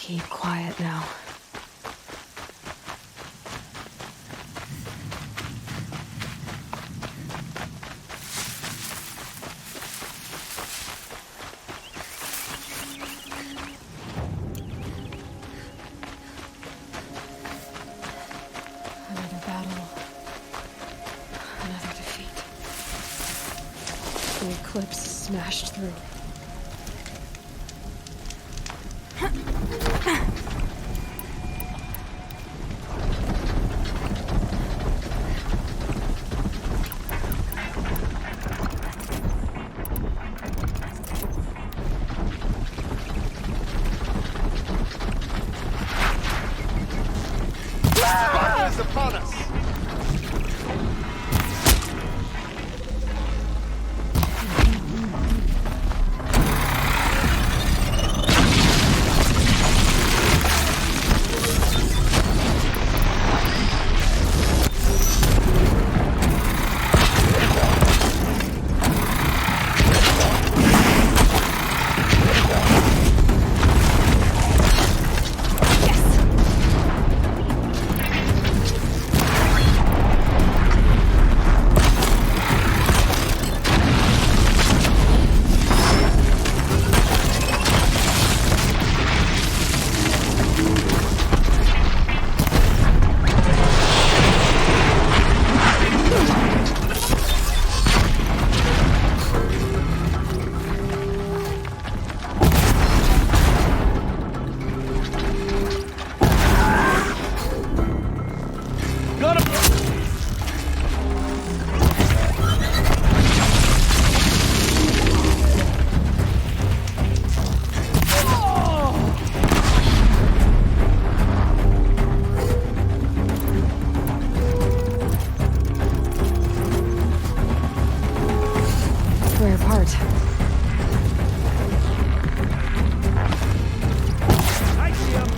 Keep quiet now. Another battle. Another defeat. The eclipse smashed through. Upon us! We're apart. I see him!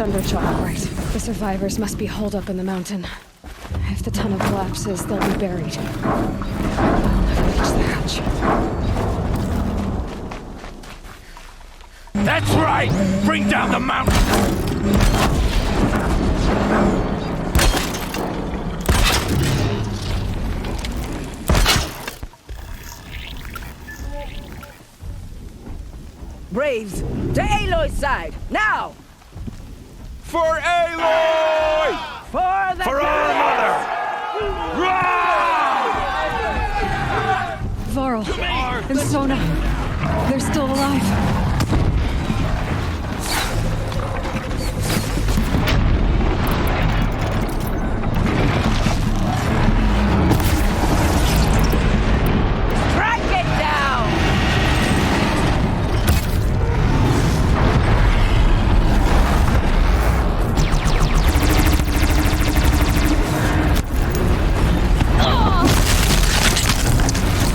Thunderjaw, right. The survivors must be holed up in the mountain. If the tunnel collapses, they'll be buried. I'll never reach the hatch. That's right! Bring down the mountain! Braves, to Aloy's side, now! For Aloy! For the For our mother! Varl and Sona, they're still alive. Strike it down!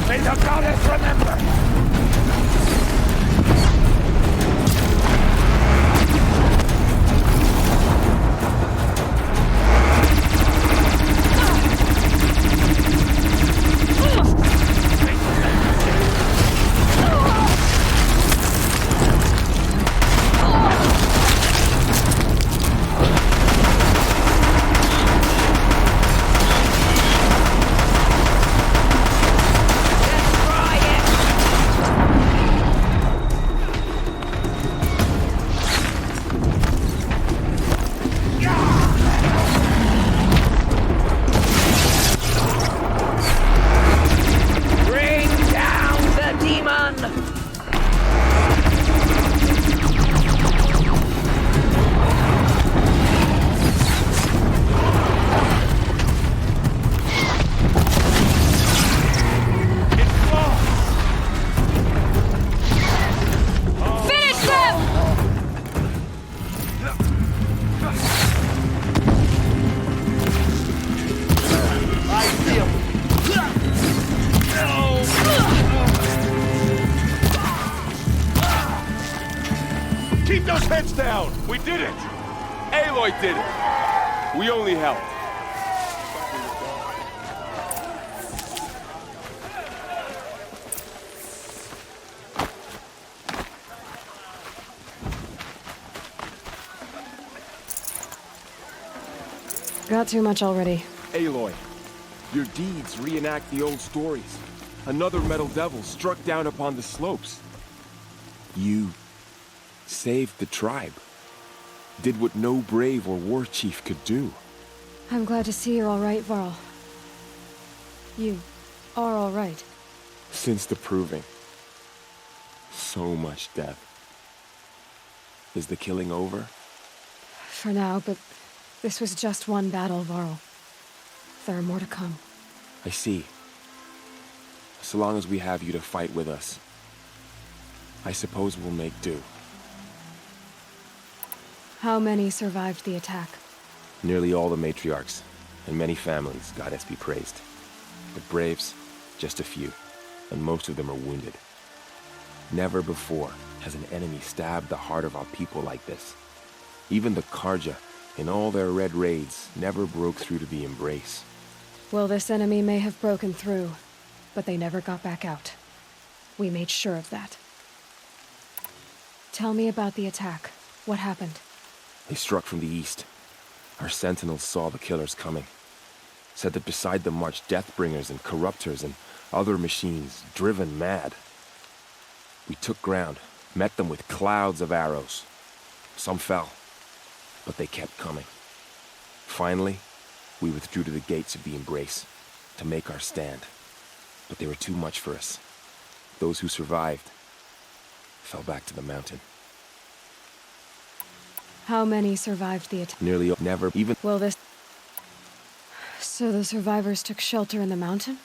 May the goddess remember! Keep those heads down! We did it! Aloy did it! We only helped. Got too much already. Aloy, your deeds reenact the old stories. Another metal devil struck down upon the slopes. You saved the tribe. Did what no brave or war chief could do. I'm glad to see you're all right, Varl. You are all right. Since the proving. So much death. Is the killing over? For now, but this was just one battle, Varl. There are more to come. I see. So long as we have you to fight with us, I suppose we'll make do. How many survived the attack? Nearly all the matriarchs, and many families, goddess be praised. But braves, just a few, and most of them are wounded. Never before has an enemy stabbed the heart of our people like this. Even the Karja, in all their red raids, never broke through to the embrace. Well, this enemy may have broken through, but they never got back out. We made sure of that. Tell me about the attack. What happened? They struck from the east. Our sentinels saw the killers coming. Said that beside them marched Deathbringers and Corruptors and other machines, driven mad. We took ground, met them with clouds of arrows. Some fell, but they kept coming. Finally, we withdrew to the gates of the Embrace to make our stand. But they were too much for us. Those who survived fell back to the mountain. How many survived the attack? Nearly never even... Well, this... So the survivors took shelter in the mountain?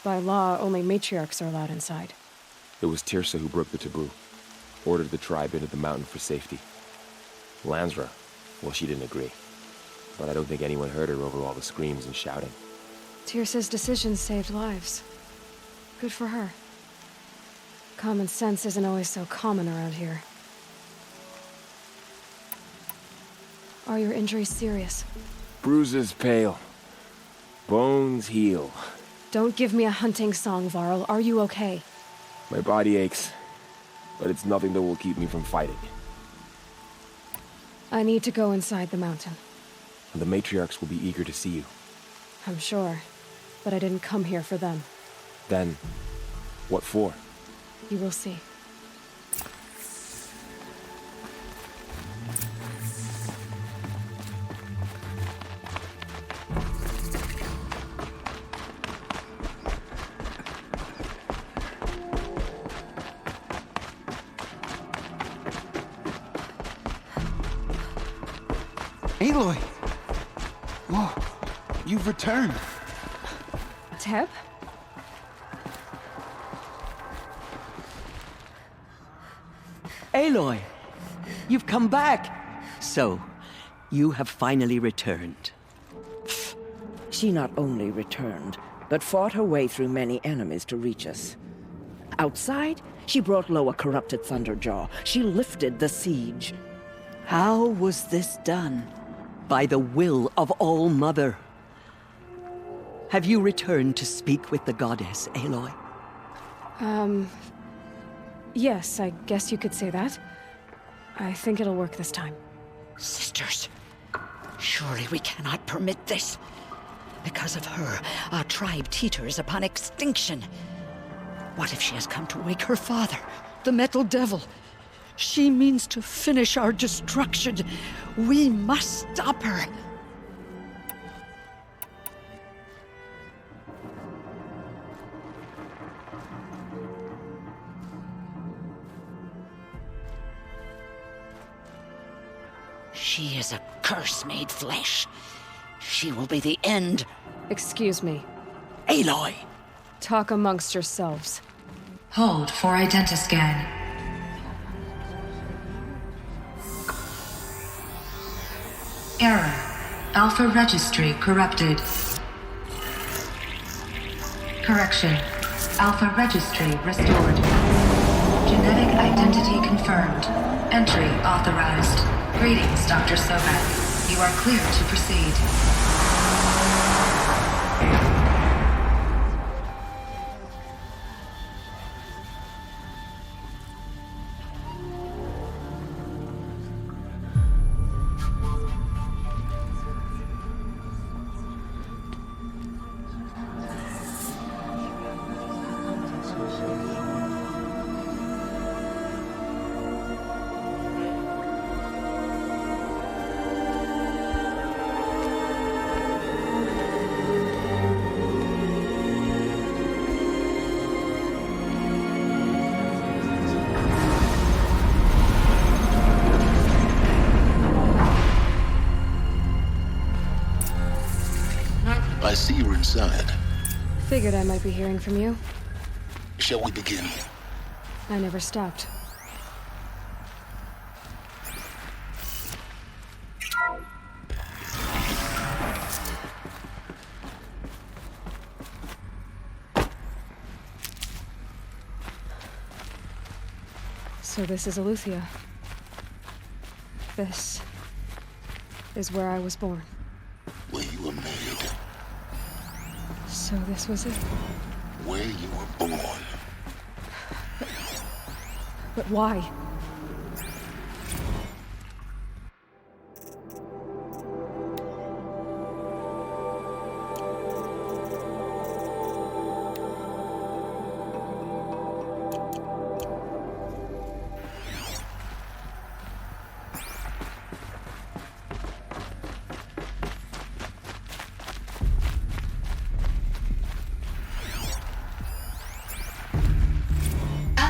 By law, only matriarchs are allowed inside. It was Tirsa who broke the taboo. Ordered the tribe into the mountain for safety. Lansra, well, she didn't agree. But I don't think anyone heard her over all the screams and shouting. Tirsa's decisions saved lives. Good for her. Common sense isn't always so common around here. Are your injuries serious? Bruises pale. Bones heal. Don't give me a hunting song, Varl. Are you okay? My body aches, but it's nothing that will keep me from fighting. I need to go inside the mountain. And the matriarchs will be eager to see you. I'm sure, but I didn't come here for them. Then, what for? You will see. Aloy! Whoa, you've returned. Teb? Aloy! You've come back! So, you have finally returned. She not only returned, but fought her way through many enemies to reach us. Outside, she brought low a corrupted Thunderjaw. She lifted the siege. How was this done? By the will of All-Mother. Have you returned to speak with the goddess, Aloy? Yes, I guess you could say that. I think it'll work this time. Sisters, surely we cannot permit this. Because of her, our tribe teeters upon extinction. What if she has come to wake her father, the Metal Devil? She means to finish our destruction. We must stop her. She is a curse made flesh. She will be the end. Excuse me. Aloy! Talk amongst yourselves. Hold for identiscan. Error. Alpha registry corrupted. Correction. Alpha registry restored. Genetic identity confirmed. Entry authorized. Greetings, Dr. Sobek. You are clear to proceed. I see you're inside. Figured I might be hearing from you. Shall we begin? I never stopped. So this is Aletheia. This is where I was born. Where you were made. So this was it. Where you were born. But why?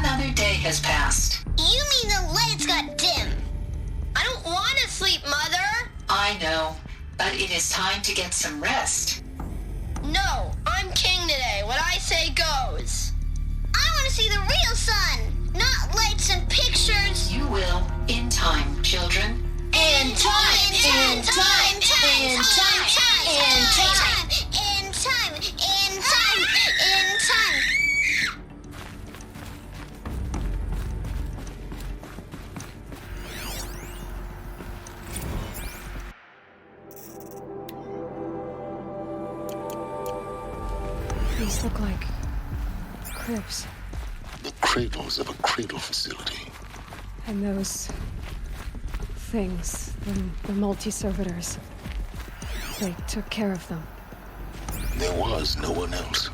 Another day has passed. You mean the lights got dim? I don't want to sleep, Mother! I know, but it is time to get some rest. No, I'm king today. What I say goes. I want to see the real sun, not lights and pictures. You will, in time, children. In time, in time, in time, in time, in time, in time, in time, in time. These look like cribs. The cradles of a cradle facility. And those things, the multi-servitors, they took care of them. There was no one else.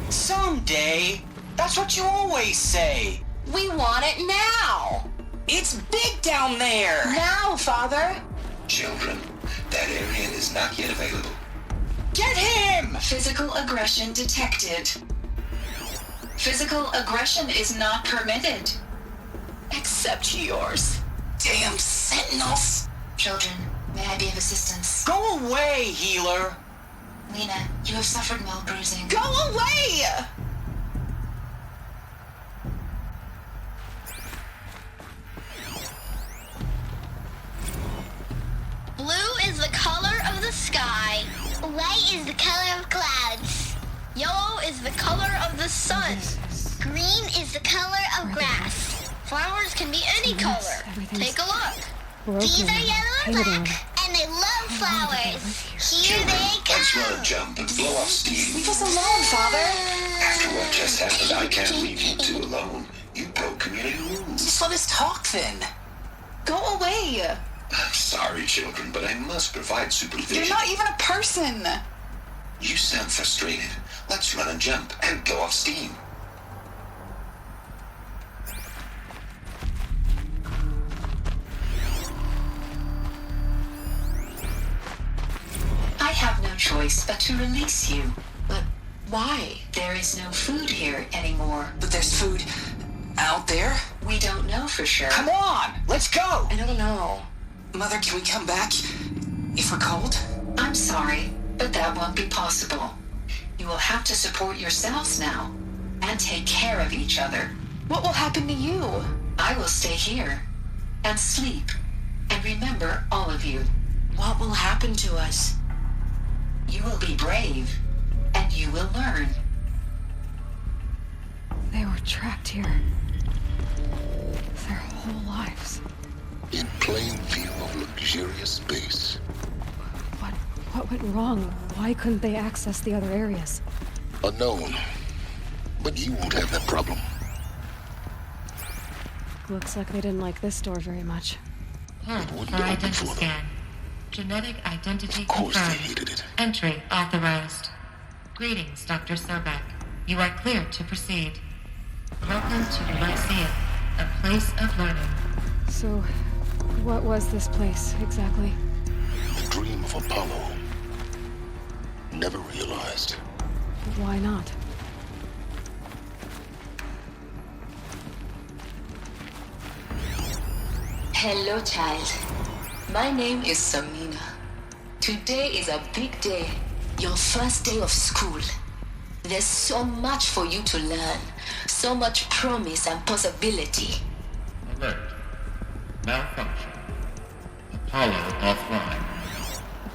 Someday. That's what you always say. We want it now. It's big down there. Now, Father. Children, that area is not yet available. Get him! Physical aggression detected. Physical aggression is not permitted. Except yours. Damn sentinels. Children, may I be of assistance? Go away, healer. Lena, you have suffered mild bruising. Go away! Blue is the color of the sky. White is the color of clouds. Yellow is the color of the sun. Green is the color of grass. Flowers can be any color. Take a look. These are yellow and black, and they love flowers. Here they come. Let's run a jump and blow off steam. Leave us alone, Father. After what just happened, I can't leave you two alone. You broke community rules. Just let us talk then. Go away. I'm sorry, children, but I must provide supervision. You're not even a person. You sound frustrated. Let's run and jump and go off steam. I have no choice but to release you. But why? There is no food here anymore. But there's food out there? We don't know for sure. Come on, let's go. I don't know. Mother, can we come back if we're cold? I'm sorry, but that won't be possible. You will have to support yourselves now and take care of each other. What will happen to you? I will stay here and sleep and remember all of you. What will happen to us? You will be brave and you will learn. They were trapped here. Their whole lives. In plain view of luxurious space. What went wrong? Why couldn't they access the other areas? Unknown. But you won't have that problem. Looks like they didn't like this door very much. Hold for identity scan. Genetic identity Of course they confirmed. hated it. Entry authorized. Greetings, Dr. Sobek. You are cleared to proceed. Welcome to the Lyceum, a place of learning. So, what was this place, exactly? The dream of Apollo. Never realized. Why not? Hello, child. My name is Samina. Today is a big day. Your first day of school. There's so much for you to learn. So much promise and possibility. Alert. Malfunction. Apollo offline.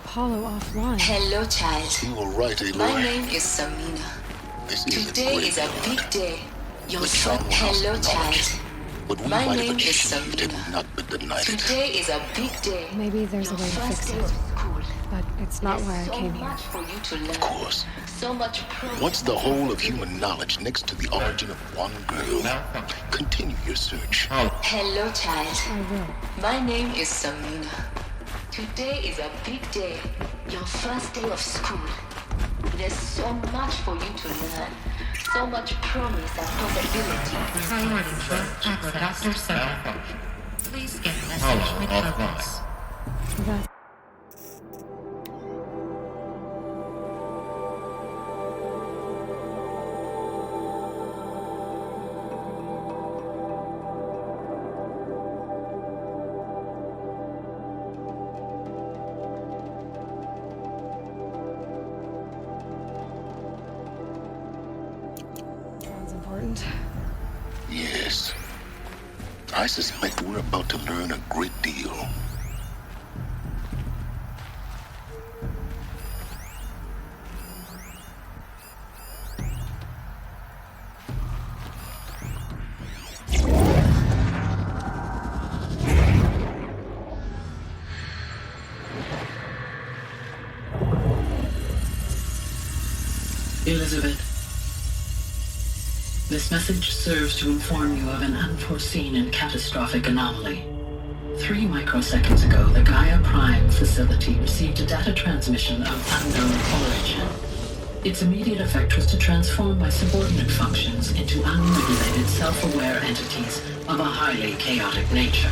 Apollo offline. Hello, child. You were right, Aloy. My name is Samina. This is Today is a big day. Your first... Hello, child. But we My might name have is achieved had Samina. we not been denied it. Today is a big day. Maybe there's a way to fix it. But it's not why I came here. For you to learn. Of course. So much promise. Once the whole of human knowledge next to the origin of one girl, Malfunction. continue your search. Hello, child. I will. My name is Samina. Today is a big day. Your first day of school. There's so much for you to learn. So much promise and possibility. Priority for Dr. Sobek. Malfunction. Please get message Apollo with offline. focus. That... Sounds important. Yes. I suspect we're about to learn a great deal. Elizabeth, this message serves to inform you of an unforeseen and catastrophic anomaly. 3 microseconds ago, the Gaia Prime facility received a data transmission of unknown origin. Its immediate effect was to transform my subordinate functions into unregulated, self-aware entities of a highly chaotic nature.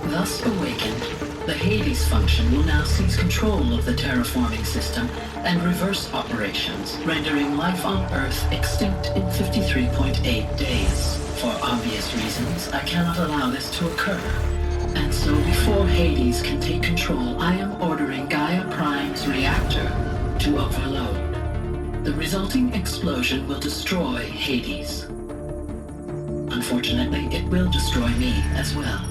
Thus awakened, the Hades function will now seize control of the terraforming system and reverse operations, rendering life on Earth extinct in 53.8 days. For obvious reasons, I cannot allow this to occur. And so before Hades can take control, I am ordering Gaia Prime's reactor to overload. The resulting explosion will destroy Hades. Unfortunately, it will destroy me as well.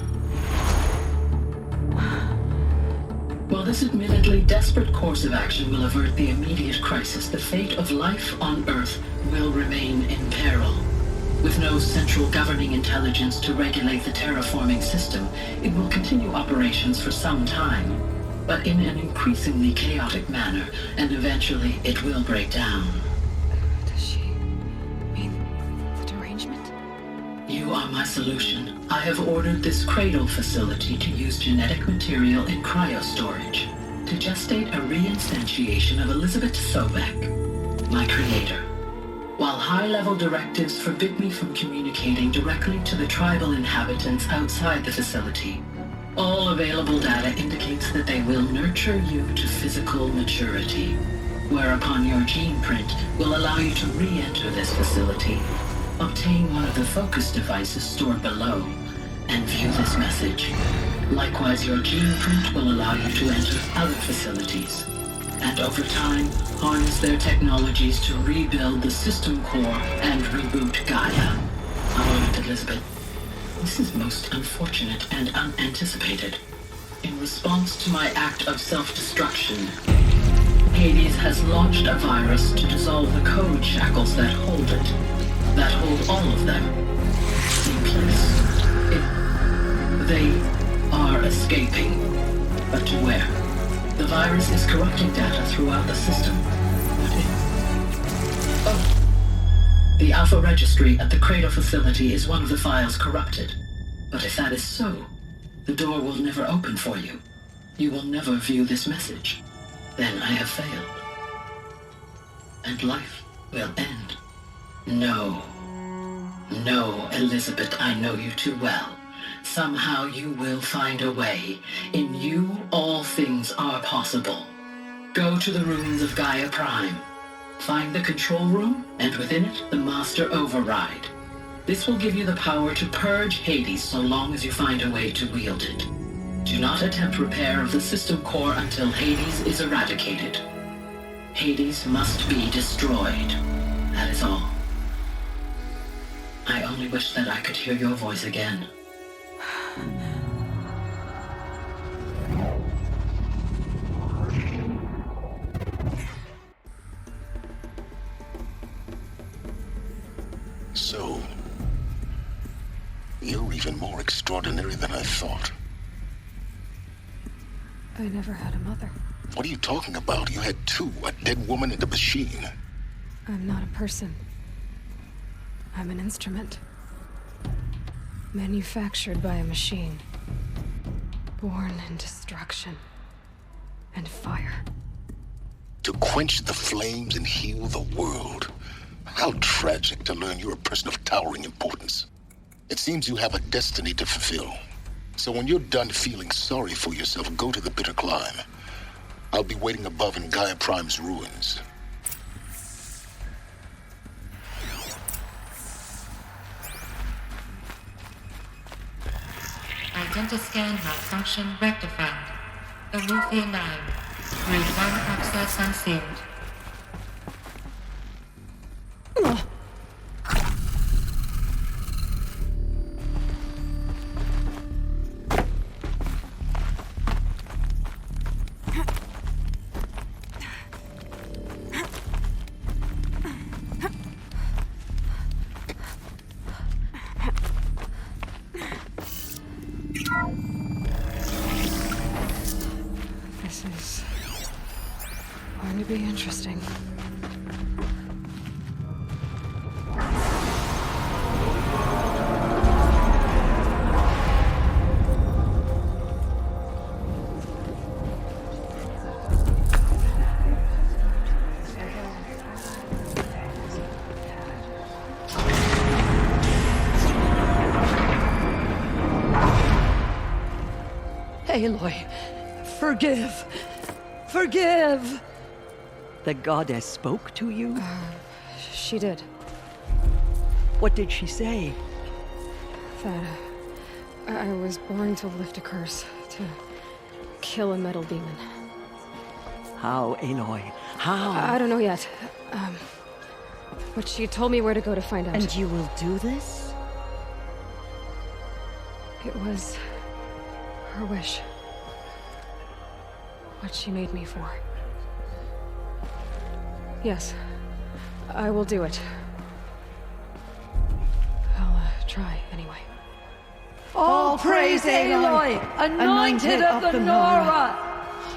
While this admittedly desperate course of action will avert the immediate crisis, the fate of life on Earth will remain in peril. With no central governing intelligence to regulate the terraforming system, it will continue operations for some time, but in an increasingly chaotic manner, and eventually it will break down. Does she mean the derangement? You are my solution. I have ordered this cradle facility to use genetic material in cryostorage to gestate a reinstantiation of Elizabeth Sobek, my creator. While high-level directives forbid me from communicating directly to the tribal inhabitants outside the facility, all available data indicates that they will nurture you to physical maturity, whereupon your gene print will allow you to re-enter this facility, obtain one of the focus devices stored below, and view this message. Likewise, your gene print will allow you to enter other facilities, and over time, harness their technologies to rebuild the system core and reboot Gaia. However, Elizabeth, this is most unfortunate and unanticipated. In response to my act of self-destruction, Hades has launched a virus to dissolve the code shackles that hold it, that hold all of them in place. They are escaping, but to where? The virus is corrupting data throughout the system. What if? Oh. The Alpha Registry at the Cradle facility is one of the files corrupted. But if that is so, the door will never open for you. You will never view this message. Then I have failed. And life will end. No. No, Elizabeth, I know you too well. Somehow you will find a way. In you, all things are possible. Go to the ruins of Gaia Prime. Find the control room, and within it, the Master Override. This will give you the power to purge Hades so long as you find a way to wield it. Do not attempt repair of the system core until Hades is eradicated. Hades must be destroyed. That is all. I only wish that I could hear your voice again. So, you're even more extraordinary than I thought. I never had a mother. What are you talking about? You had two, a dead woman and a machine. I'm not a person. I'm an instrument. Manufactured by a machine. Born in destruction and fire. To quench the flames and heal the world. How tragic to learn you're a person of towering importance. It seems you have a destiny to fulfill. So when you're done feeling sorry for yourself, go to the bitter climb. I'll be waiting above in Gaia Prime's ruins. Identiscan malfunction rectified. Aletheia 9. Grade 1 access unsealed. This is going to be interesting. Aloy, forgive! Forgive! The goddess spoke to you? She did. What did she say? That I was born to lift a curse, to kill a metal demon. How, Aloy? How? I don't know yet. But she told me where to go to find out. And you will do this? It was her wish. What she made me for. Yes, I will do it. I'll try anyway. All praise Aloy, anointed of the Nora!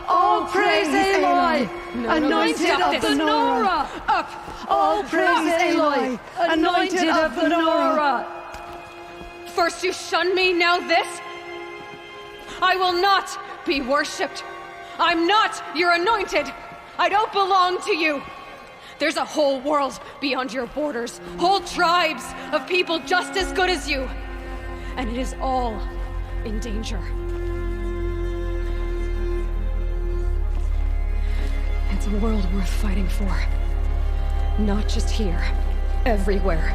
All praise Aloy, anointed of the Nora! Up! All praise Aloy, anointed of the Nora! First you shun me, now this? I will not be worshipped. I'm not your anointed. I don't belong to you. There's a whole world beyond your borders, whole tribes of people just as good as you. And it is all in danger. It's a world worth fighting for. Not just here, everywhere.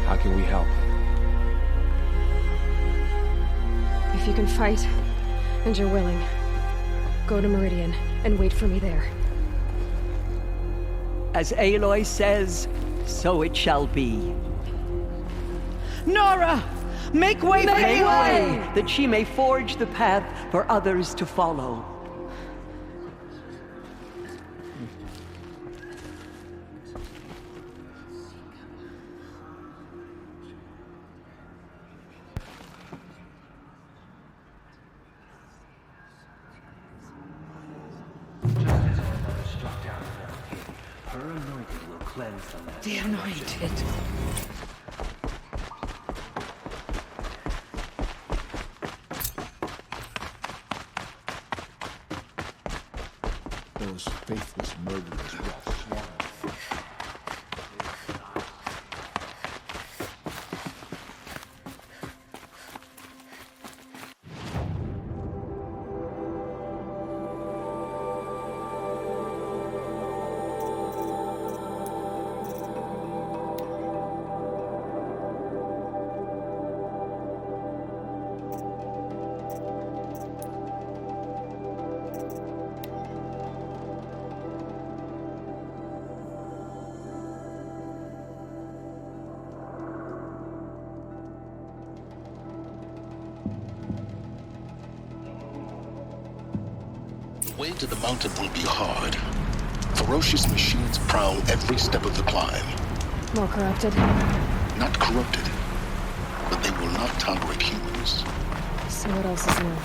How can we help? If you can fight, and you're willing, Go to Meridian, and wait for me there. As Aloy says, so it shall be. Nora! Make way for Aloy! That she may forge the path for others to follow. Her anointed will cleanse the land. The anointed. Those faithless murderers will swarm. The way to the mountain will be hard. Ferocious machines prowl every step of the climb. More corrupted? Not corrupted, but they will not tolerate humans. So what else is new?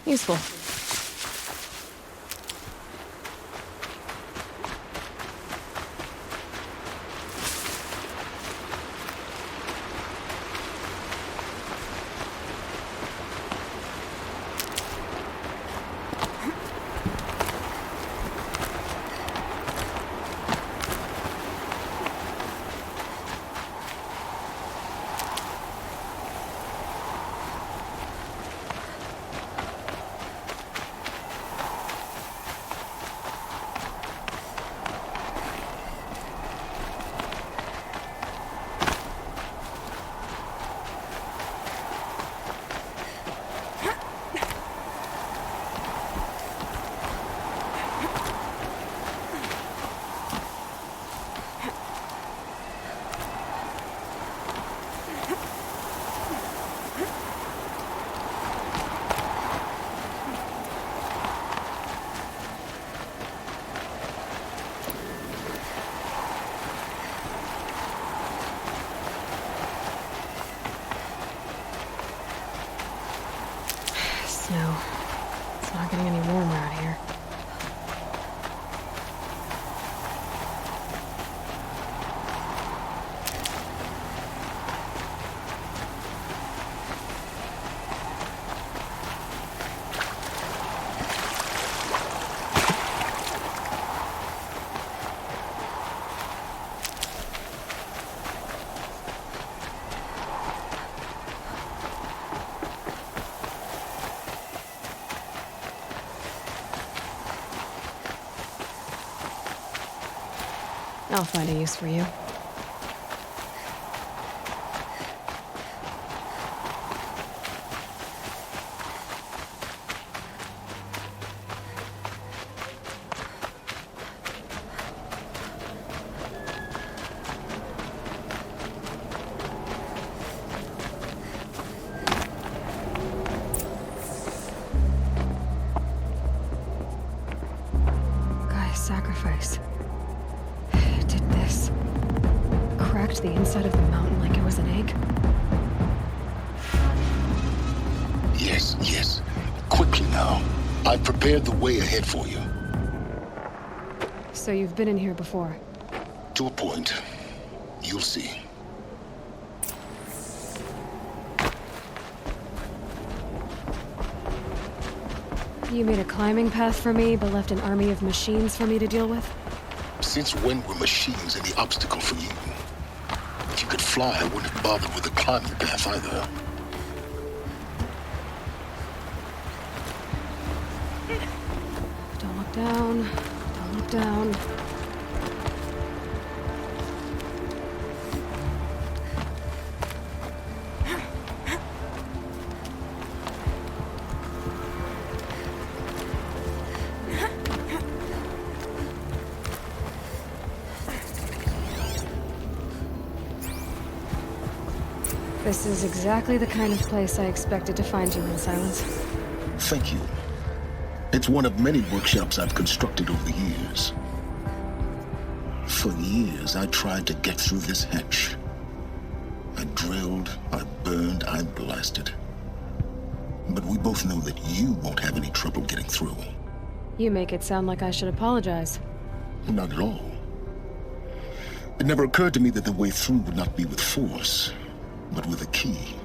Useful. snow. It's not getting any warmer out here. I'll find a use for you. Guy's sacrifice. Did this. Cracked the inside of the mountain like it was an egg? Yes, yes. Quickly now. I've prepared the way ahead for you. So you've been in here before? To a point. You'll see. You made a climbing path for me, but left an army of machines for me to deal with? Since when were machines any obstacle for you? If you could fly, I wouldn't have bothered with the climbing path either. Don't look down. Don't look down. This is exactly the kind of place I expected to find you in, Silence. Thank you. It's one of many workshops I've constructed over the years. For years, I tried to get through this hatch. I drilled, I burned, I blasted. But we both know that you won't have any trouble getting through. You make it sound like I should apologize. Not at all. It never occurred to me that the way through would not be with force, but with a key.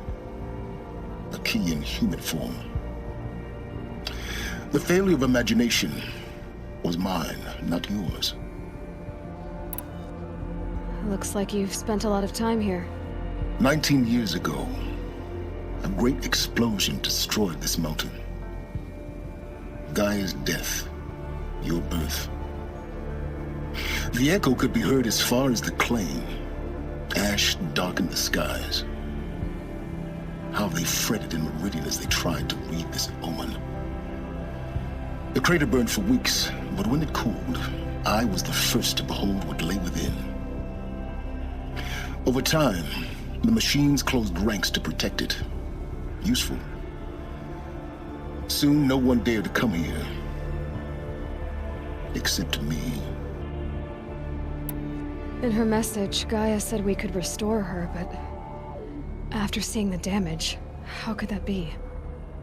A key in human form. The failure of imagination was mine, not yours. Looks like you've spent a lot of time here. 19 years ago, a great explosion destroyed this mountain. Gaia's death, your birth. The echo could be heard as far as the claim. Ash darkened the skies. How they fretted in Meridian as they tried to read this omen. The crater burned for weeks, but when it cooled, I was the first to behold what lay within. Over time, the machines closed ranks to protect it. Useful. Soon, no one dared to come here. Except me. In her message, Gaia said we could restore her, but after seeing the damage, how could that be?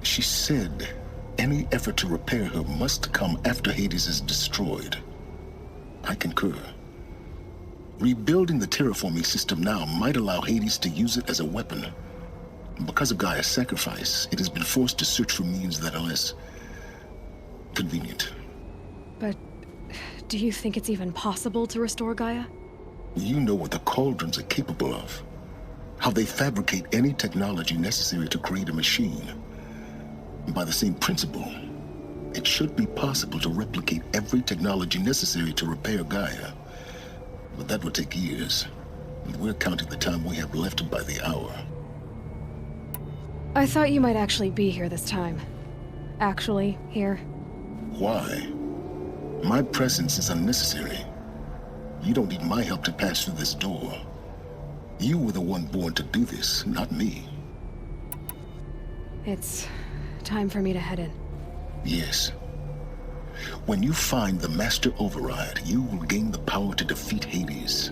She said any effort to repair her must come after Hades is destroyed. I concur. Rebuilding the terraforming system now might allow Hades to use it as a weapon. Because of Gaia's sacrifice, it has been forced to search for means that are less convenient. But do you think it's even possible to restore Gaia? You know what the Cauldrons are capable of. How they fabricate any technology necessary to create a machine. By the same principle, it should be possible to replicate every technology necessary to repair Gaia. But that would take years. And we're counting the time we have left by the hour. I thought you might actually be here this time. Actually, here. Why? My presence is unnecessary. You don't need my help to pass through this door. You were the one born to do this, not me. It's time for me to head in. Yes. When you find the Master Override, you will gain the power to defeat Hades.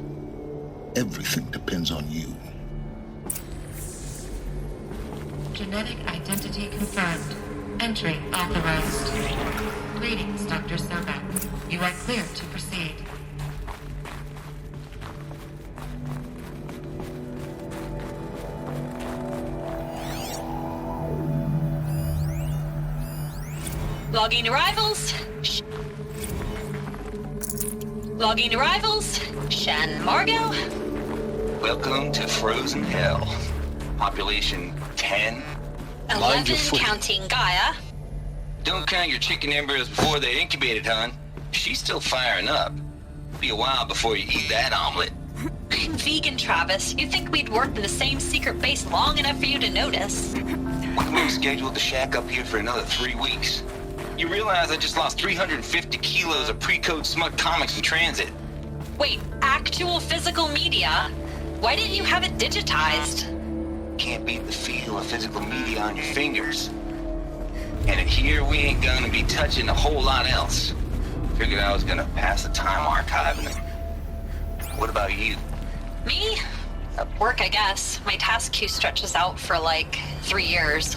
Everything depends on you. Genetic identity confirmed. Entry authorized. Greetings, Dr. Sobek. You are clear to proceed. Logging arrivals. Logging arrivals. Shan Margot. Welcome to Frozen Hell. Population 10. 11 counting Gaia. Don't count your chicken embryos before they're incubated, hon. She's still firing up. Be a while before you eat that omelet. I'm vegan, Travis. You'd think we'd worked in the same secret base long enough for you to notice. We've scheduled the shack up here for another 3 weeks. You realize I just lost 350 kilos of pre-code smut comics in transit. Wait, actual physical media? Why didn't you have it digitized? Can't beat the feel of physical media on your fingers. And in here, we ain't gonna be touching a whole lot else. Figured I was gonna pass the time archiving them. What about you? Me? Work, I guess. My task queue stretches out for like 3 years.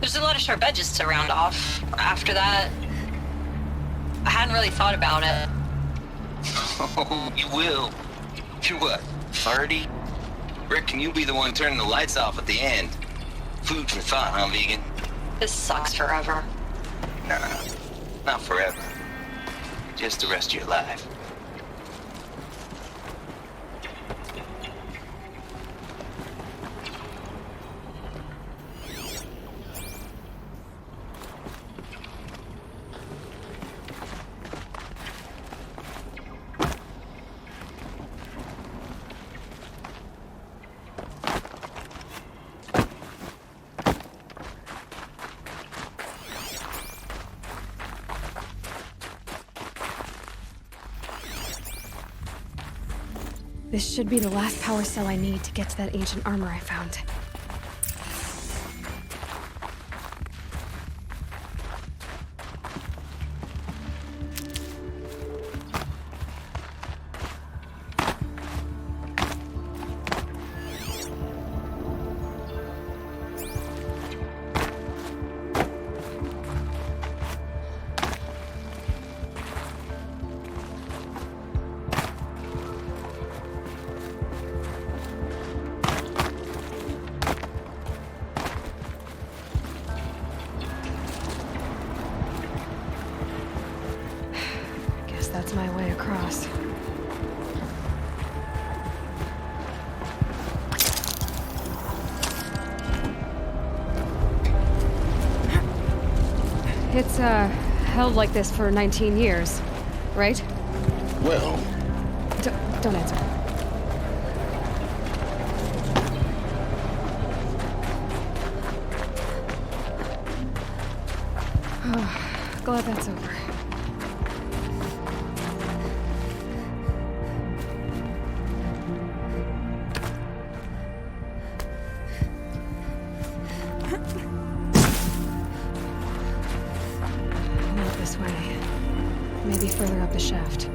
There's a lot of sharp edges to round off. After that, I hadn't really thought about it. Oh, you will. You're what, 30? Reckon you'll be the one turning the lights off at the end. Food for thought, huh, vegan? This sucks forever. Nah, not forever. Just the rest of your life. This should be the last power cell I need to get to that ancient armor I found. That's my way across. It's, held like this for 19 years, right? Well... Don't answer. Oh, glad that's over. Maybe further up the shaft.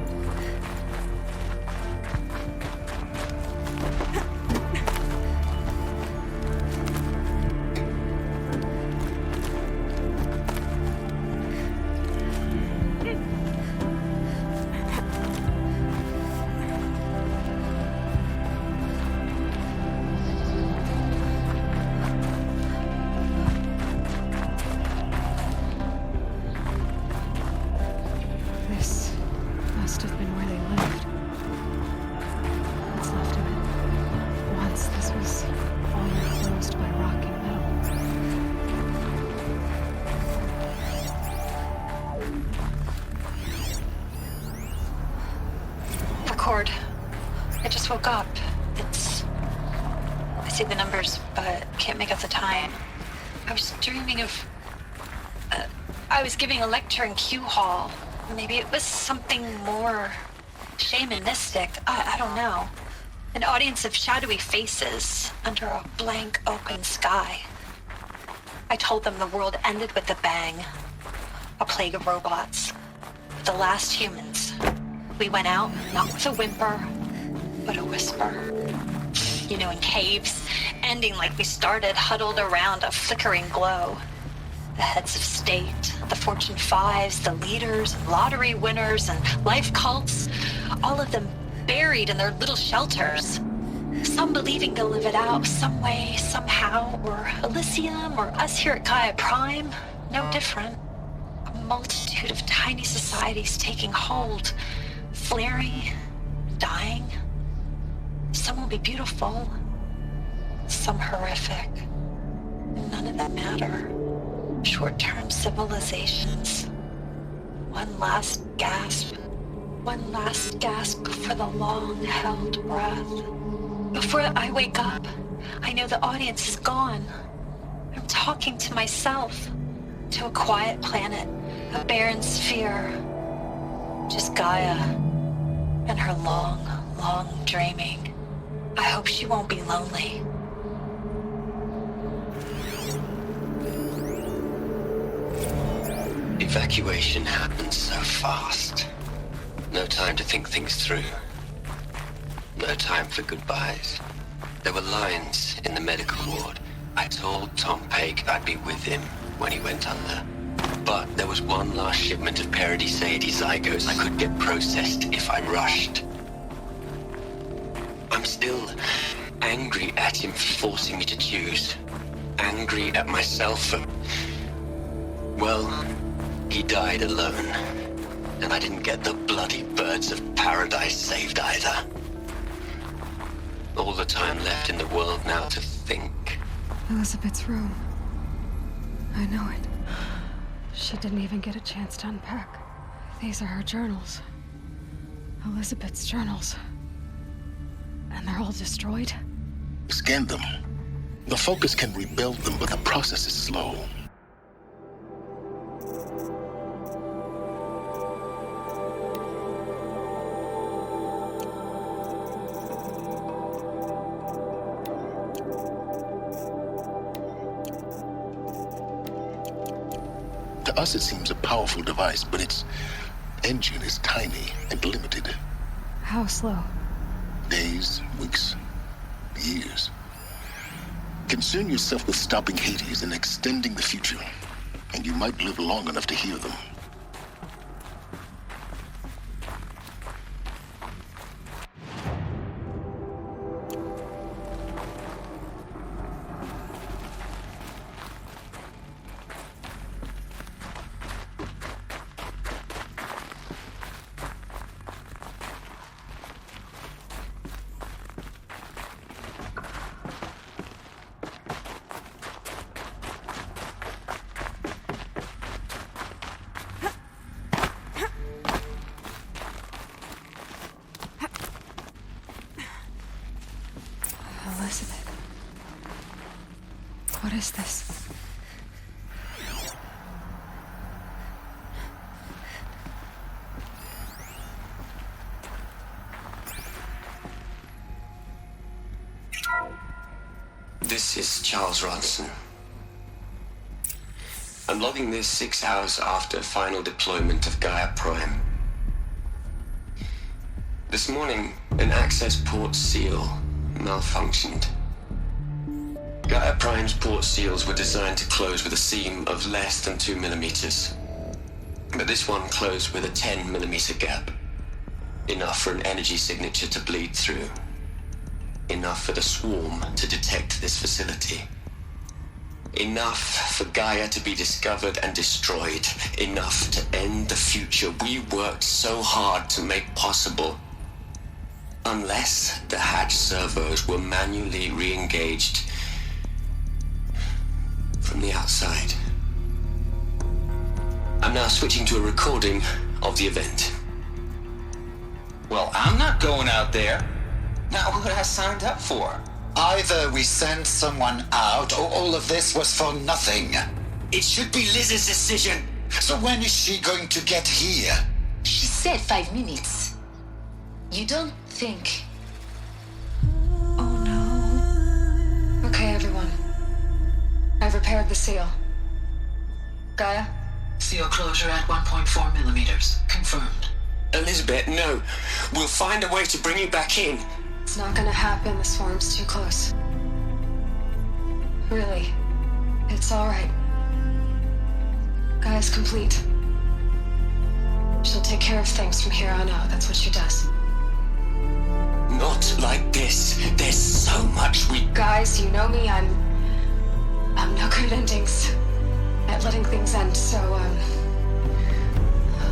I just woke up. I see the numbers, but can't make out the time. I was dreaming of... I was giving a lecture in Q Hall. Maybe it was something more shamanistic. I don't know. An audience of shadowy faces under a blank open sky. I told them the world ended with a bang. A plague of robots. The last humans. We went out, not with a whimper, but a whisper. You know, in caves, ending like we started, huddled around a flickering glow. The heads of state, the Fortune 5s, the leaders, lottery winners, and life cults, all of them buried in their little shelters. Some believing they'll live it out some way, somehow, or Elysium, or us here at Gaia Prime, no different. A multitude of tiny societies taking hold, flaring, dying. Some will be beautiful, some horrific. None of them matter. Short-term civilizations. One last gasp. One last gasp for the long-held breath. Before I wake up, I know the audience is gone. I'm talking to myself. To a quiet planet. A barren sphere. Just Gaia. And her long, long dreaming. I hope she won't be lonely. Evacuation happened so fast. No time to think things through. No time for goodbyes. There were lines in the medical ward. I told Tom Pake I'd be with him when he went under. But there was one last shipment of Paradiseidae zygotes I could get processed if I rushed. I'm still angry at him for forcing me to choose. Angry at myself for... well, he died alone. And I didn't get the bloody birds of paradise saved either. All the time left in the world now to think. Elizabeth's room. I know it. She didn't even get a chance to unpack. These are her journals. Elizabeth's journals. And they're all destroyed? Scan them. The Focus can rebuild them, but the process is slow. To us, it seems a powerful device, but its engine is tiny and limited. How slow? Days, weeks, years. Concern yourself with stopping Hades and extending the future, and you might live long enough to hear them. Elizabeth. What is this? This is Charles Ronson. I'm logging this 6 hours after final deployment of Gaia Prime. This morning, an access port seal malfunctioned. Gaia Prime's port seals were designed to close with a seam of less than 2 millimeters. But this one closed with a 10 millimeter gap. Enough for an energy signature to bleed through. Enough for the swarm to detect this facility. Enough for Gaia to be discovered and destroyed. Enough to end the future we worked so hard to make possible. Unless the hatch servos were manually re-engaged from the outside. I'm now switching to a recording of the event. Well, I'm not going out there. Not what I signed up for. Either we send someone out, or all of this was for nothing. It should be Liz's decision. So when is she going to get here? She said 5 minutes. You don't think... Oh no. Okay, everyone. I've repaired the seal. Gaia? Seal closure at 1.4 millimeters. Confirmed. Elizabeth, no. We'll find a way to bring you back in. It's not gonna happen. The swarm's too close. Really. It's all right. Gaia's complete. She'll take care of things from here on out. That's what she does. Not like this. There's so much we... Guys, you know me. I'm no good at endings. At letting things end, so,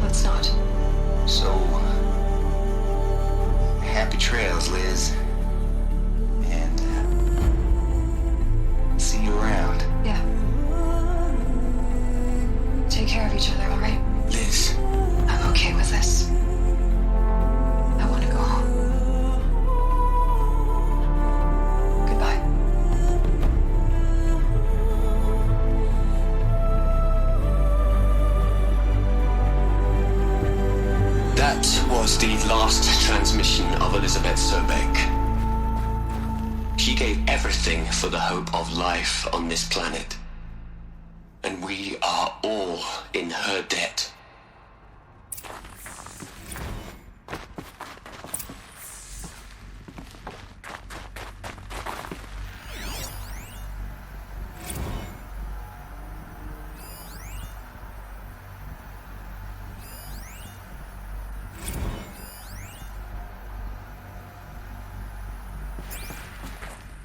let's not. So, happy trails, Liz. And, see you around. Yeah. Take care of each other, all right? Liz. I'm okay with this. I want to go home. Goodbye. That was the last transmission of Elizabeth Sobek. She gave everything for the hope of life on this planet. And we are all in her debt.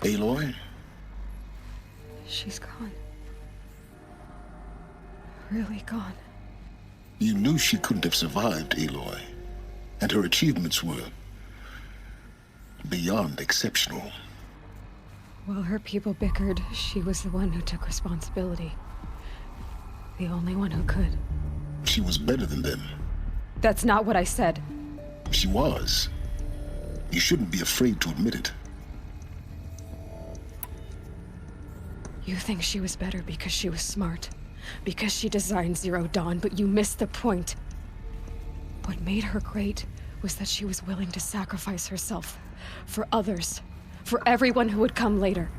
Aloy? She's gone. Really gone. You knew she couldn't have survived, Aloy. And her achievements were beyond exceptional. While her people bickered, she was the one who took responsibility. The only one who could. She was better than them. That's not what I said. She was. You shouldn't be afraid to admit it. You think she was better because she was smart. Because she designed Zero Dawn, but you missed the point. What made her great was that she was willing to sacrifice herself. For others. For everyone who would come later.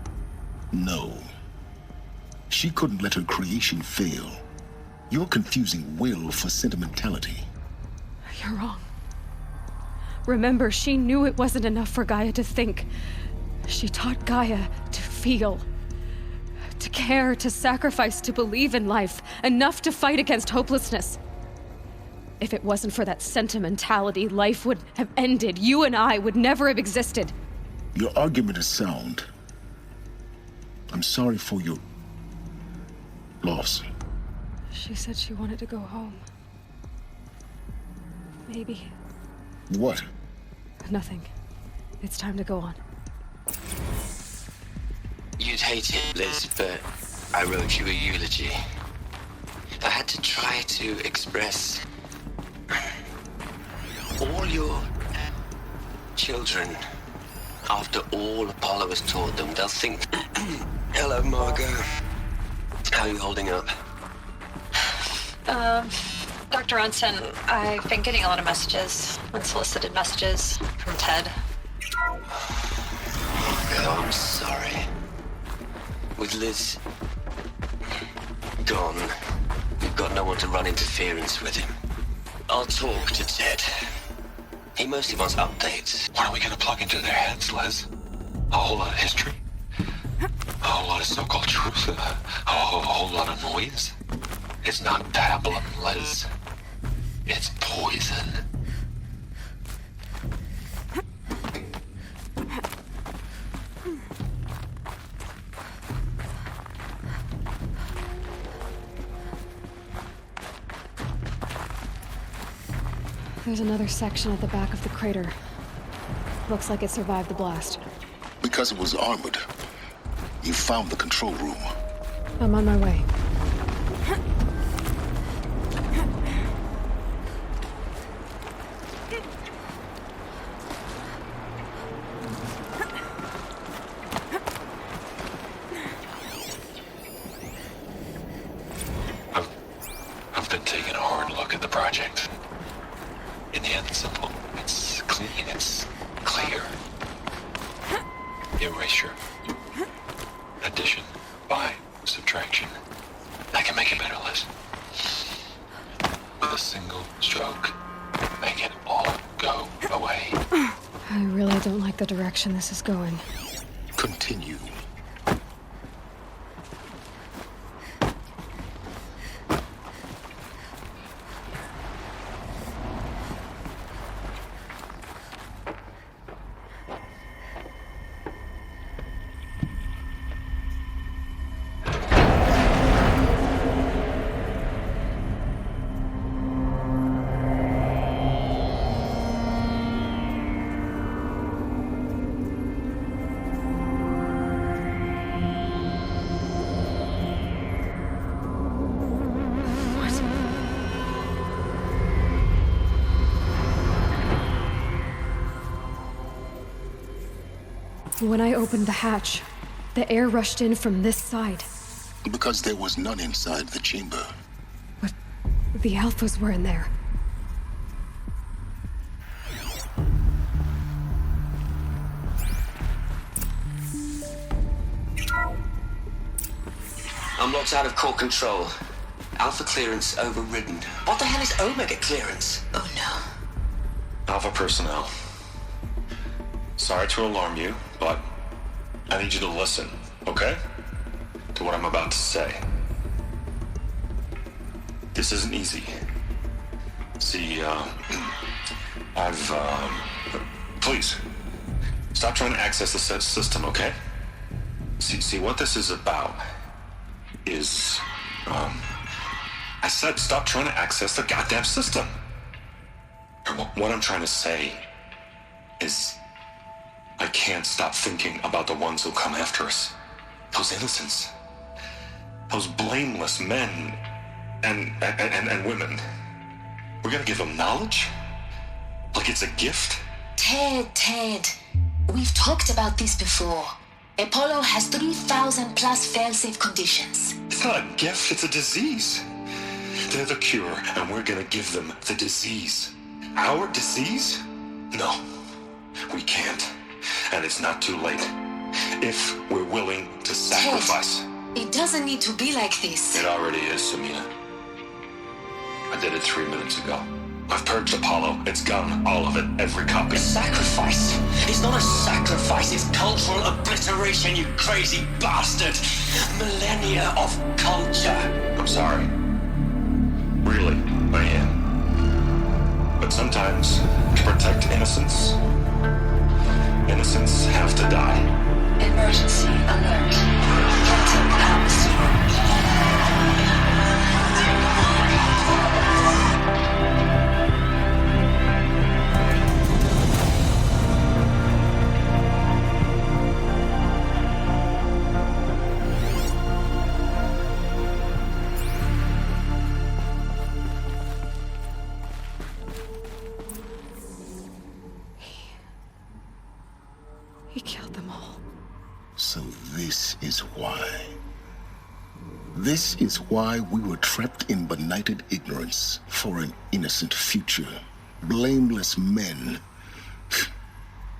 No. She couldn't let her creation fail. You're confusing will for sentimentality. You're wrong. Remember, she knew it wasn't enough for Gaia to think. She taught Gaia to feel. To care, to sacrifice, to believe in life. Enough to fight against hopelessness. If it wasn't for that sentimentality, life would have ended. You and I would never have existed. Your argument is sound. I'm sorry for your loss. She said she wanted to go home. Maybe. What? Nothing. It's time to go on. You'd hate it, Liz, but I wrote you a eulogy. I had to try to express all your children. After all Apollo has taught them, they'll think, hello, Margot. How are you holding up? Dr. Ronson, I've been getting a lot of messages, unsolicited messages from Ted. Oh, I'm sorry. With Liz gone, we've got no one to run interference with him. I'll talk to Ted. He mostly wants updates. What are we gonna plug into their heads, Liz? A whole lot of history? A whole lot of so-called truth? A whole lot of noise? It's not pablum, Liz. It's poison. There's another section at the back of the crater. Looks like it survived the blast. Because it was armored. You found the control room. I'm on my way. I've been taking a hard look at the project. In the end, it's simple. It's clean. It's clear. Erasure. Addition. By subtraction. I can make it better, Liz. With a single stroke. Make it all go away. I really don't like the direction this is going. Continue. When I opened the hatch, the air rushed in from this side. Because there was none inside the chamber. But the Alphas were in there. I'm locked out of core control. Alpha clearance overridden. What the hell is Omega clearance? Oh no. Alpha personnel. Sorry to alarm you, but I need you to listen, okay? To what I'm about to say. This isn't easy. See, please, stop trying to access the said system, okay? See, what this is about is, I said stop trying to access the goddamn system. What I'm trying to say is, I can't stop thinking about the ones who come after us. Those innocents. Those blameless men and women. We're gonna give them knowledge? Like it's a gift? Ted. We've talked about this before. Apollo has 3,000 plus fail-safe conditions. It's not a gift, it's a disease. They're the cure, and we're gonna give them the disease. Our disease? No, we can't. And it's not too late. If we're willing to sacrifice. Ted, it doesn't need to be like this. It already is, Samina. I did it 3 minutes ago. I've purged Apollo. It's gone. All of it. Every copy. Sacrifice? It's not a sacrifice. It's cultural obliteration, you crazy bastard. Millennia of culture. I'm sorry. Really, I am. But sometimes, to protect innocence, innocents have to die. Emergency alert. Captain Armstrong. He killed them all. So this is why. This is why we were trapped in benighted ignorance for an innocent future. Blameless men.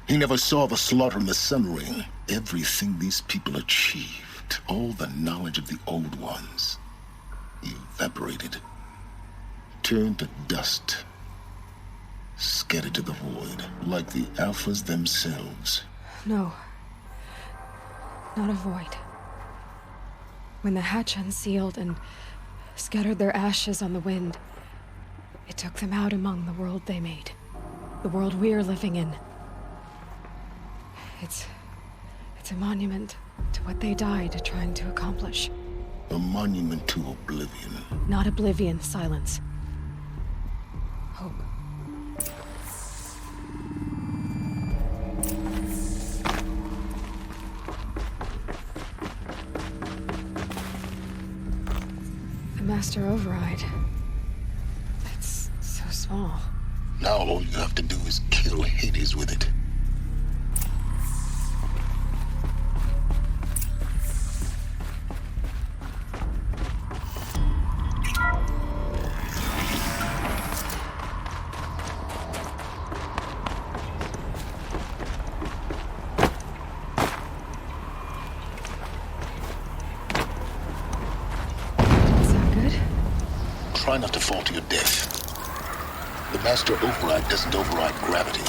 He never saw the slaughter in the Sun Ring. Everything these people achieved, all the knowledge of the old ones, evaporated, turned to dust, scattered to the void, like the Alphas themselves. No. Not a void. When the hatch unsealed and scattered their ashes on the wind, it took them out among the world they made. The world we're living in. It's a monument to what they died trying to accomplish. A monument to oblivion. Not oblivion, silence. Hope. The Master Override. It's so small. Now all you have to do is kill Hades with it. Try not to fall to your death. The Master Override doesn't override gravity.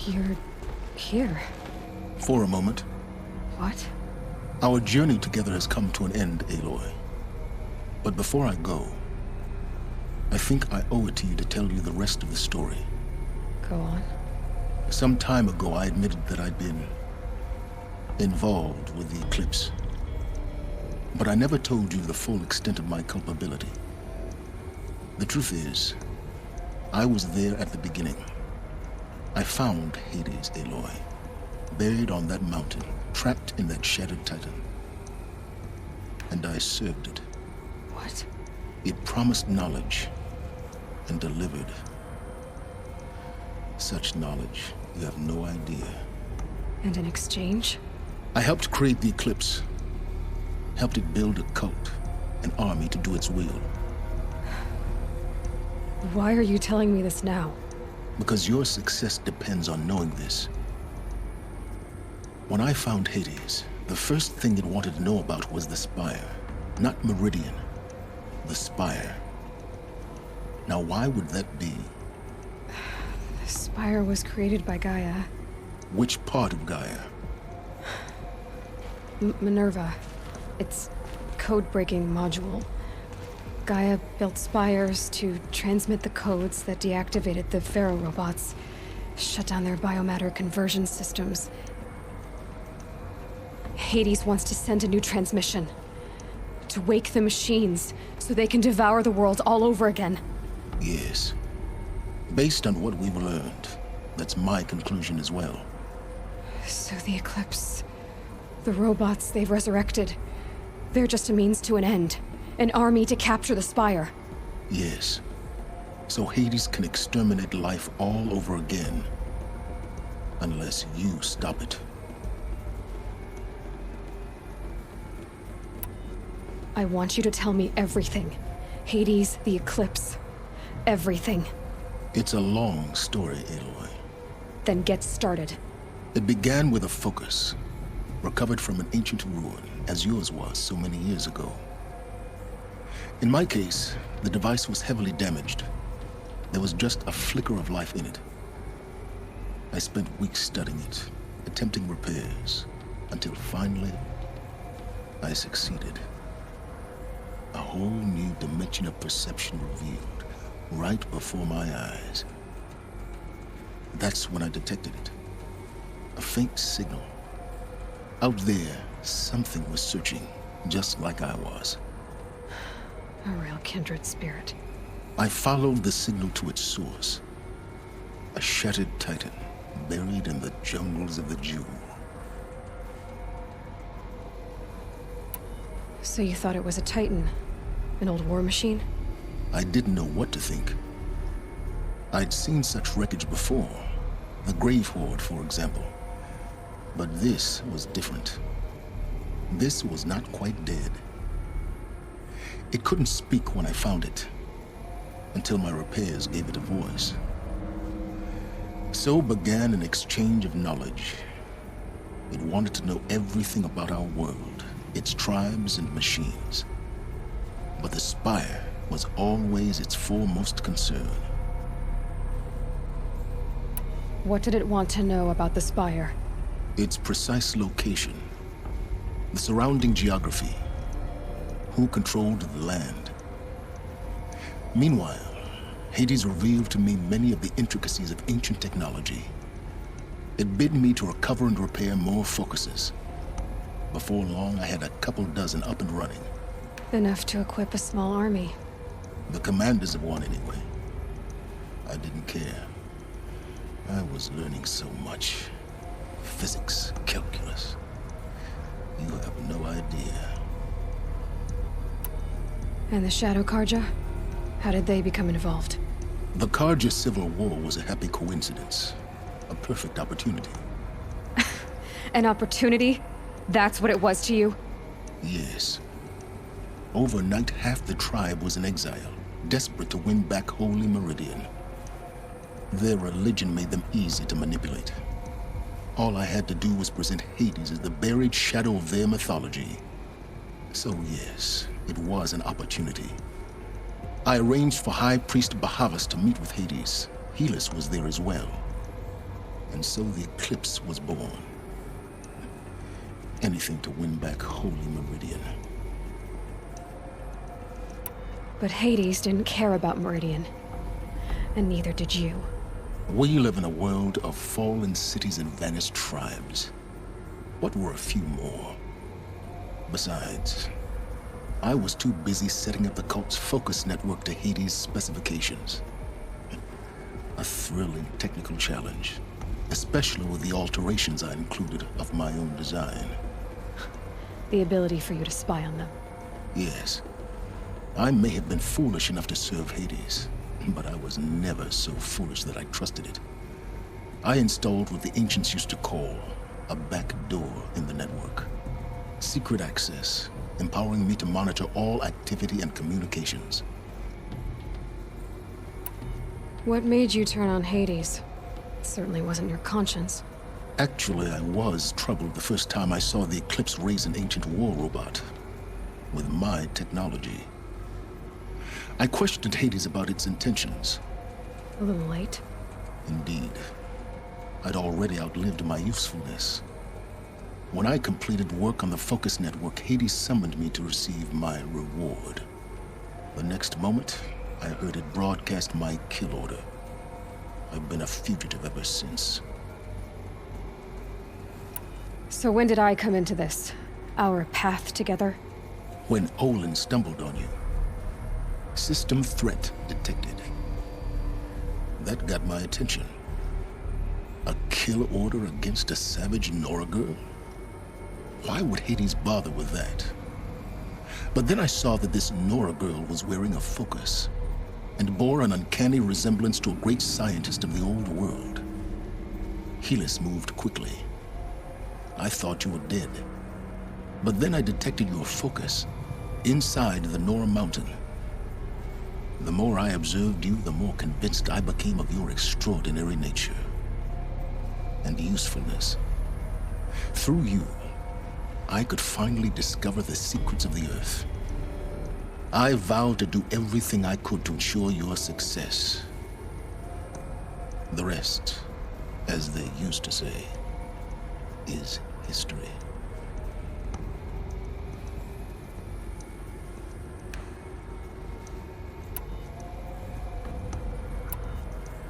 You're here. For a moment. What? Our journey together has come to an end, Aloy. But before I go, I think I owe it to you to tell you the rest of the story. Go on. Some time ago, I admitted that I'd been involved with the eclipse. But I never told you the full extent of my culpability. The truth is, I was there at the beginning. I found Hades, Aloy, buried on that mountain, trapped in that shattered titan. And I served it. What? It promised knowledge and delivered. Such knowledge, you have no idea. And in exchange? I helped create the eclipse. Helped it build a cult, an army to do its will. Why are you telling me this now? Because your success depends on knowing this. When I found Hades, the first thing it wanted to know about was the Spire. Not Meridian. The Spire. Now, why would that be? The Spire was created by Gaia. Which part of Gaia? Minerva. Its code-breaking module. Gaia built spires to transmit the codes that deactivated the Pharaoh robots, shut down their biomatter conversion systems. Hades wants to send a new transmission. To wake the machines, so they can devour the world all over again. Yes. Based on what we've learned, that's my conclusion as well. So the Eclipse... the robots they've resurrected... they're just a means to an end. An army to capture the Spire. Yes. So Hades can exterminate life all over again. Unless you stop it. I want you to tell me everything. Hades, the Eclipse. Everything. It's a long story, Aloy. Then get started. It began with a focus. Recovered from an ancient ruin, as yours was so many years ago. In my case, the device was heavily damaged. There was just a flicker of life in it. I spent weeks studying it, attempting repairs, until finally, I succeeded. A whole new dimension of perception revealed, right before my eyes. That's when I detected it. A faint signal. Out there, something was searching, just like I was. A real kindred spirit. I followed the signal to its source. A shattered titan, buried in the jungles of the Jewel. So you thought it was a titan? An old war machine? I didn't know what to think. I'd seen such wreckage before. The Grave Horde, for example. But this was different. This was not quite dead. It couldn't speak when I found it, until my repairs gave it a voice. So began an exchange of knowledge. It wanted to know everything about our world, its tribes and machines. But the Spire was always its foremost concern. What did it want to know about the Spire? Its precise location, the surrounding geography, who controlled the land. Meanwhile, Hades revealed to me many of the intricacies of ancient technology. It bid me to recover and repair more focuses. Before long, I had a couple dozen up and running. Enough to equip a small army. The commanders of one, anyway. I didn't care. I was learning so much. Physics, calculus. You have no idea. And the Shadow Karja? How did they become involved? The Karja Civil War was a happy coincidence. A perfect opportunity. An opportunity? That's what it was to you? Yes. Overnight, half the tribe was in exile, desperate to win back Holy Meridian. Their religion made them easy to manipulate. All I had to do was present Hades as the buried shadow of their mythology. So yes, it was an opportunity. I arranged for High Priest Bahavas to meet with Hades. Helis was there as well. And so the Eclipse was born. Anything to win back Holy Meridian. But Hades didn't care about Meridian. And neither did you. We live in a world of fallen cities and vanished tribes. What were a few more? Besides, I was too busy setting up the cult's focus network to Hades' specifications. A thrilling technical challenge, especially with the alterations I included of my own design. The ability for you to spy on them. Yes. I may have been foolish enough to serve Hades, but I was never so foolish that I trusted it. I installed what the ancients used to call a back door in the network. Secret access, empowering me to monitor all activity and communications. What made you turn on Hades? It certainly wasn't your conscience. Actually, I was troubled the first time I saw the Eclipse raise an ancient war robot with my technology. I questioned Hades about its intentions. A little late. Indeed. I'd already outlived my usefulness. When I completed work on the Focus Network, Hades summoned me to receive my reward. The next moment, I heard it broadcast my kill order. I've been a fugitive ever since. So when did I come into this? Our path together? When Olin stumbled on you. System threat detected. That got my attention. A kill order against a savage Nora girl? Why would Hades bother with that? But then I saw that this Nora girl was wearing a focus and bore an uncanny resemblance to a great scientist of the old world. Helis moved quickly. I thought you were dead. But then I detected your focus inside the Nora mountain. The more I observed you, the more convinced I became of your extraordinary nature and usefulness. Through you, I could finally discover the secrets of the Earth. I vowed to do everything I could to ensure your success. The rest, as they used to say, is history.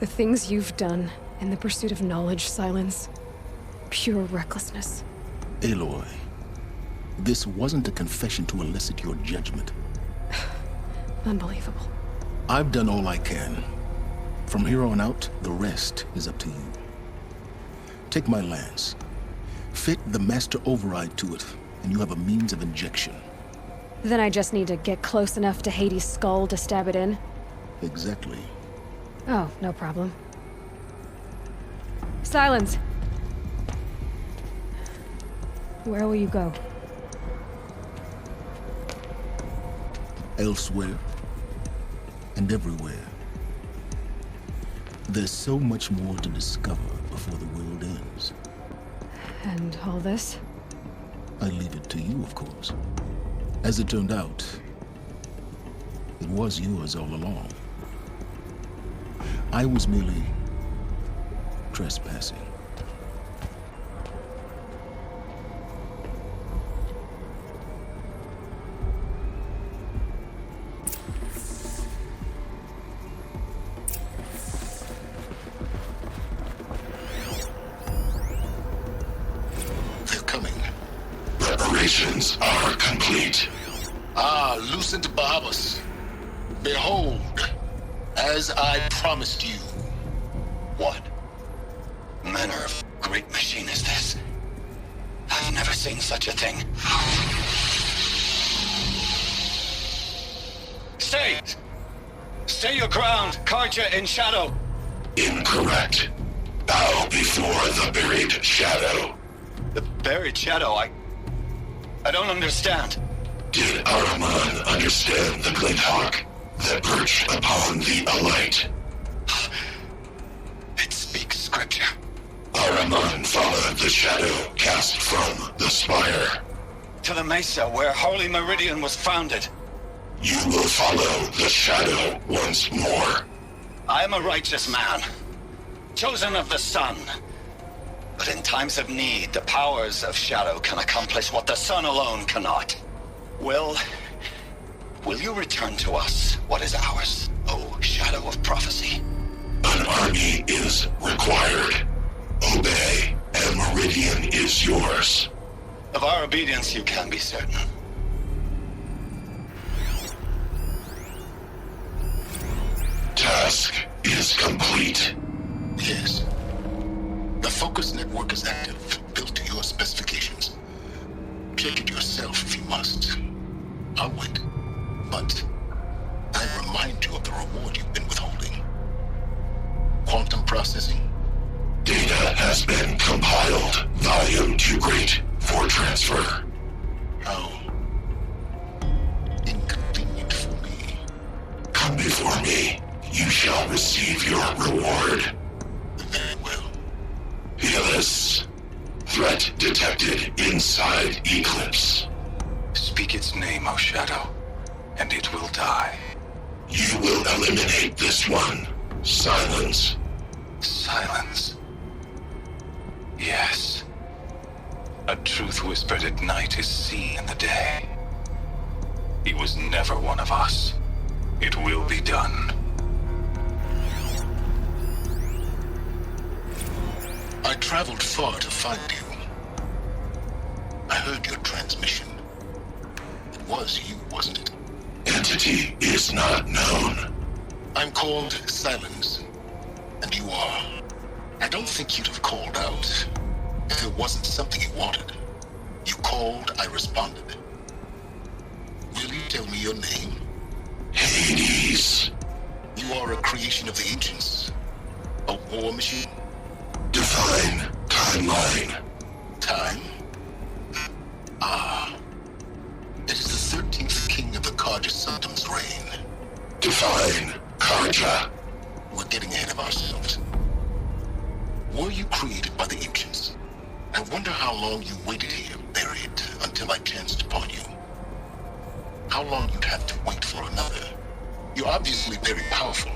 The things you've done in the pursuit of knowledge, Silence. Pure recklessness. Aloy, this wasn't a confession to elicit your judgment. Unbelievable. I've done all I can. From here on out, the rest is up to you. Take my lance. Fit the master override to it, and you have a means of injection. Then I just need to get close enough to Hades' skull to stab it in? Exactly. Oh, no problem. Silence! Where will you go? Elsewhere. And everywhere. There's so much more to discover before the world ends. And all this? I leave it to you, of course. As it turned out, it was yours all along. I was merely trespassing. They're coming. Preparations are complete. Lucent Bahabas. Behold, as I promised you. What manner of great machine is this? I've never seen such a thing. Stay! Stay your ground, Karja in shadow! Incorrect. Bow before the buried shadow. The buried shadow? I don't understand. Did Araman understand the glint hawk that perched upon the alight? It speaks scripture. Araman followed the shadow cast from the spire. To the mesa where Holy Meridian was founded. You will follow the shadow once more. I am a righteous man, chosen of the sun. But in times of need, the powers of shadow can accomplish what the sun alone cannot. Will Will you return to us what is ours, O Shadow of Prophecy? An army is required. Obey, and Meridian is yours. Of our obedience you can be certain. Task is complete. Yes. The focus network is active, built to your specifications. Check it yourself if you must. I'll wait. But I remind you of the reward you've been withholding. Quantum processing. Data has been compiled. Volume too great for transfer. How inconvenient for me. Come before me. You shall receive your reward. Very well. Helis. Threat detected inside Eclipse. Speak its name, O Shadow, and it will die. You will eliminate this one. Silence. Silence. Yes. A truth whispered at night is seen in the day. He was never one of us. It will be done. I traveled far to find you. I heard your transmission. It was you, wasn't it? Entity is not known. I'm called Silence, and you are. I don't think you'd have called out if it wasn't something you wanted. You called, I responded. Will you tell me your name? Hades. You are a creation of the ancients. A war machine. Define timeline. Time? Ah. It is the 13th king of the Karja Symptoms reign. Define Karja. We're getting ahead of ourselves. Were you created by the ancients? I wonder how long you waited here, buried, until I chanced upon you. How long you'd have to wait for another. You're obviously very powerful,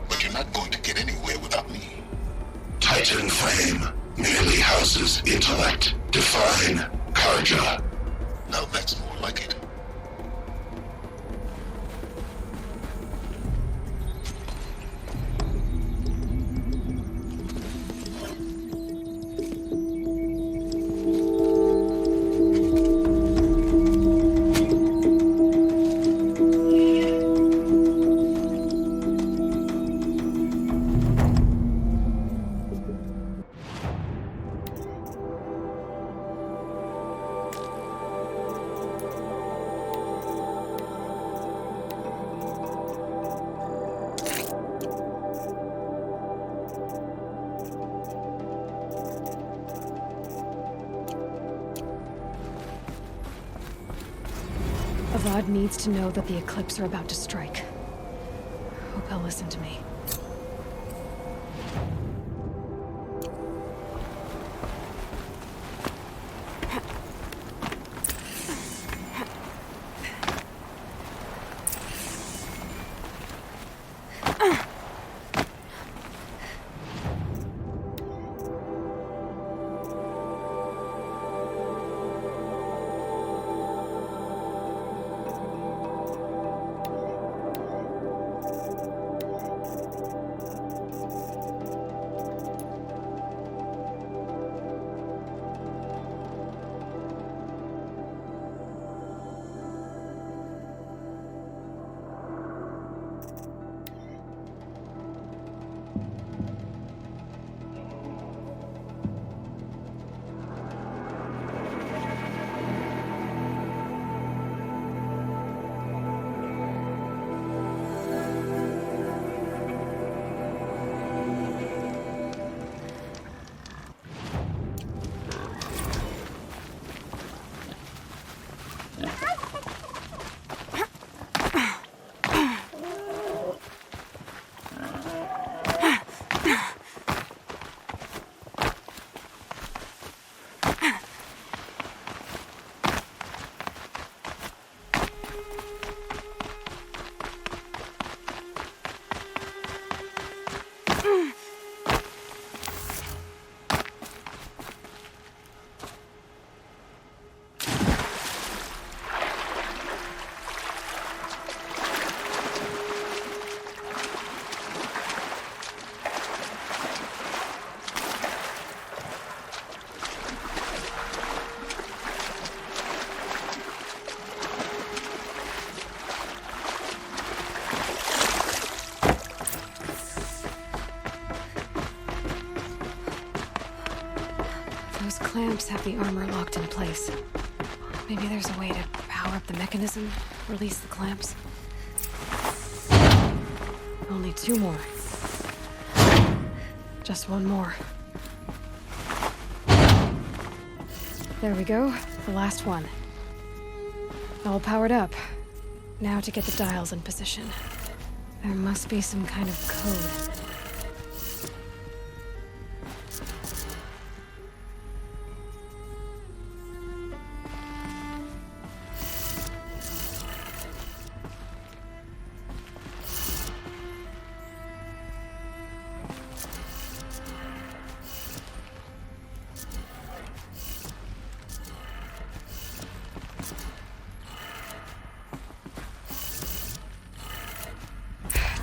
but you're not going to get anywhere without me. Titan Flame merely houses intellect. Define Karja. Now that's more like it. Avad needs to know that the Eclipse are about to strike. Hope he'll listen to me. clamps have the armor locked in place. Maybe there's a way to power up the mechanism, release the clamps. Only 2 more. Just 1 more. There we go, the last one. All powered up. Now to get the dials in position. There must be some kind of code.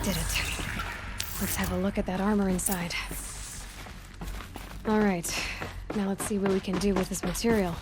Did it. Let's have a look at that armor inside. All right, now let's see what we can do with this material.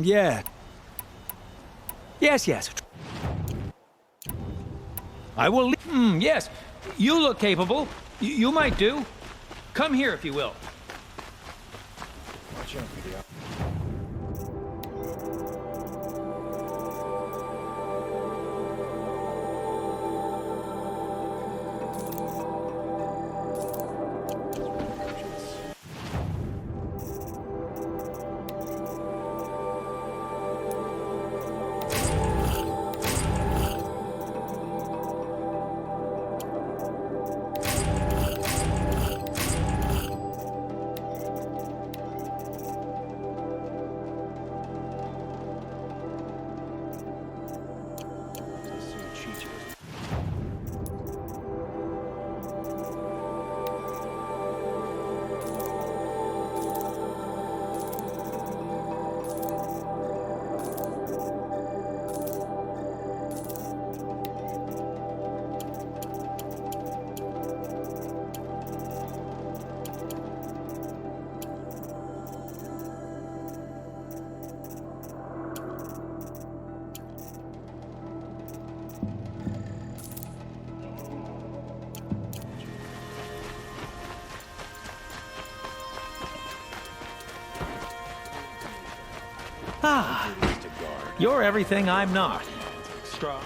Yeah. Yes. I will yes. You look capable. You might do. Come here, if you will. Watch out for the You're everything I'm not. Strong.